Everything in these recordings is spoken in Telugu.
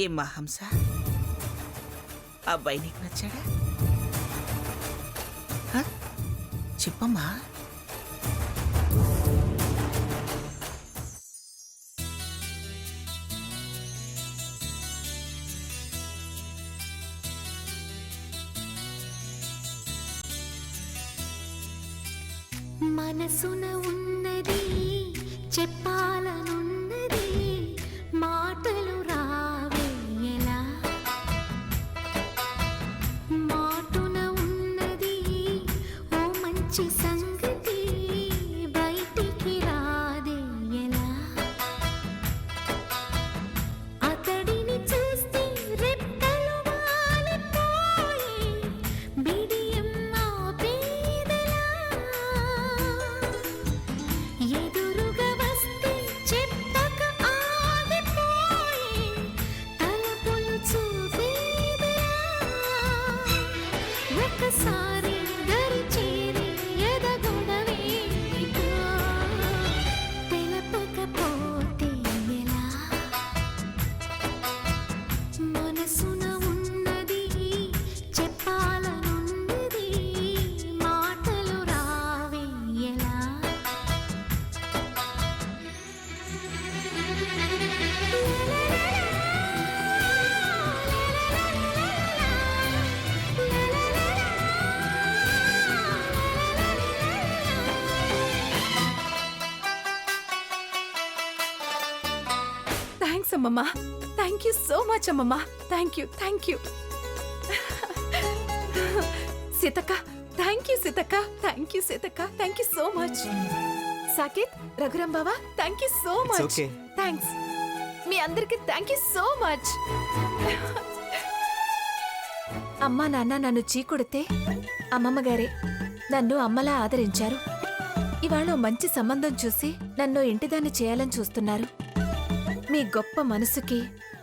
ఏమ్మా హంస, అబ్బాయి నీకు నచ్చాడా? చెప్పమ్మా. మనసున ఉన్నది చెప్పాలనున్నది మాటలు రావే ఎలా, మాటున ఉన్నది ఓ మంచి సంగతి బయటికి రాదే ఎలా, అతడిని చూస్తే రెప్పలు వాలిపోయి బిడియం ఆపేదెలా, ఎదురుగా వస్తే చెప్పక ఆగిపోయి తలపులు చూపేదెలా, ఒకసారి దరి చేరి ఎదగొడవేమిటో తెలపకపోతే ఎలా, మనసున ఉన్నది చెప్పాలనున్నది మాటలు రావే ఎలా. థ్యాంక్స్ అమ్మమ్మ. థ్యాంక్ యూ సో మచ్ అమ్మమ్మ. Thank you, thank you. Seethakka, thank you Seethakka, thank you Seethakka, thank you so much. Saketh, Raghuram బావా, thank you so much. Thanks. మీ అందరికి థ్యాంక్ యూ సో మచ్. అమ్మా నాన్న నన్ను చీకొడితే అమ్మమ్మ గారే నన్ను అమ్మలా ఆదరించారు. ఇవాళ ఓ మంచి సంబంధం చూసి నన్ను ఇంటిదాన్ని చేయాలని చూస్తున్నారు. మీ గొప్ప మనసుకి,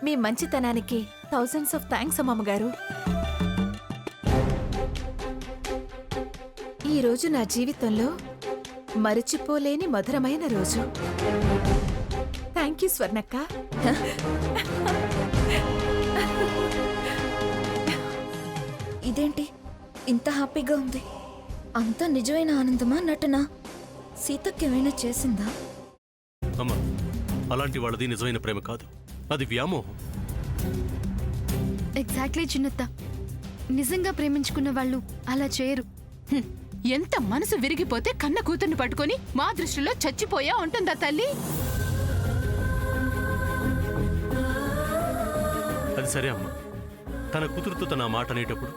మీ మంచితనానికి థౌజండ్స్ ఆఫ్ థ్యాంక్స్ అమ్మమ్మ గారు. ఈ రోజు నా జీవితంలో మరిచిపోలేని మధురమైన రోజు. Thank you Swarnakka. ఇదేంటి ఇంత హ్యాపీగా ఉంది? అంత నిజమైన ఆనందమా నటన? సీతకేమైనా చేసిందా? అమ్మా, అలాంటి వాళ్ళది నిజమైన ప్రేమ కాదు, అది వ్యామోహం. ఎగ్జాక్ట్లీ చిన్నత్త, నిజంగా ప్రేమించుకున్న వాళ్ళు అలా చేయరు. ఎంత మనసు విరిగిపోతే కన్న కూతుర్ని పట్టుకొని మా దృష్టిలో చచ్చిపోయా ఉంటుందా తల్లి? అది సరే అమ్మా, తన కూతురుతో తన మాట అనేటప్పుడు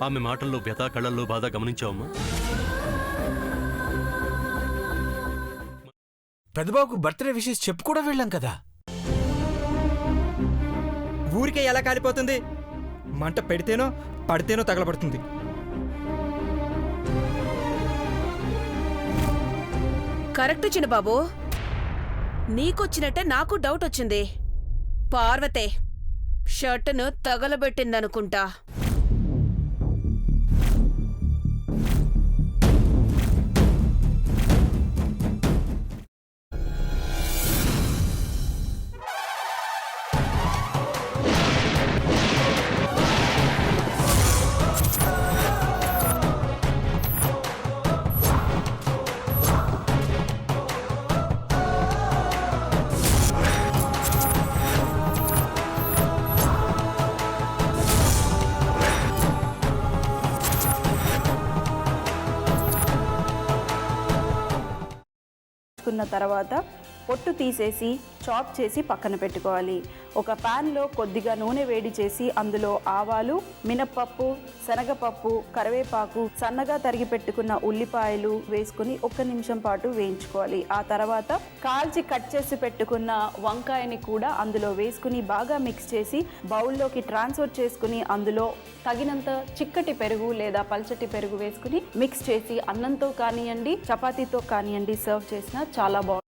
ఆమె మాటల్లో వ్యథ, కళ్ళల్లో బాధ గమనించావమ్మా? పెద్దబాబుకు బర్త్డే విషెస్ చెప్పు కూడా వెళ్ళాం కదా. ఊరికే ఎలా కాలిపోతుంది? మంట పెడితేనో పడితేనో తగలబడుతుంది. కరెక్ట్ చిన్నబాబు, నీకొచ్చినట్టే నాకు డౌట్ వచ్చింది. పార్వతే షర్టును తగలబెట్టిందనుకుంటా. కున్న తర్వాత పొట్టు తీసేసి చాప్ చేసి పక్కన పెట్టుకోవాలి. ఒక ప్యాన్లో కొద్దిగా నూనె వేడి చేసి అందులో ఆవాలు, మినప్పప్పు, శనగపప్పు, కరివేపాకు, సన్నగా తరిగి పెట్టుకున్న ఉల్లిపాయలు వేసుకుని 1 నిమిషం పాటు వేయించుకోవాలి. ఆ తర్వాత కాల్చి కట్ చేసి పెట్టుకున్న వంకాయని కూడా అందులో వేసుకుని బాగా మిక్స్ చేసి బౌల్లోకి ట్రాన్స్ఫర్ చేసుకుని అందులో తగినంత చిక్కటి పెరుగు లేదా పల్చటి పెరుగు వేసుకుని మిక్స్ చేసి అన్నంతో కానివ్వండి, చపాతీతో కానివ్వండి సర్వ్ చేసినా చాలా బాగుంటుంది.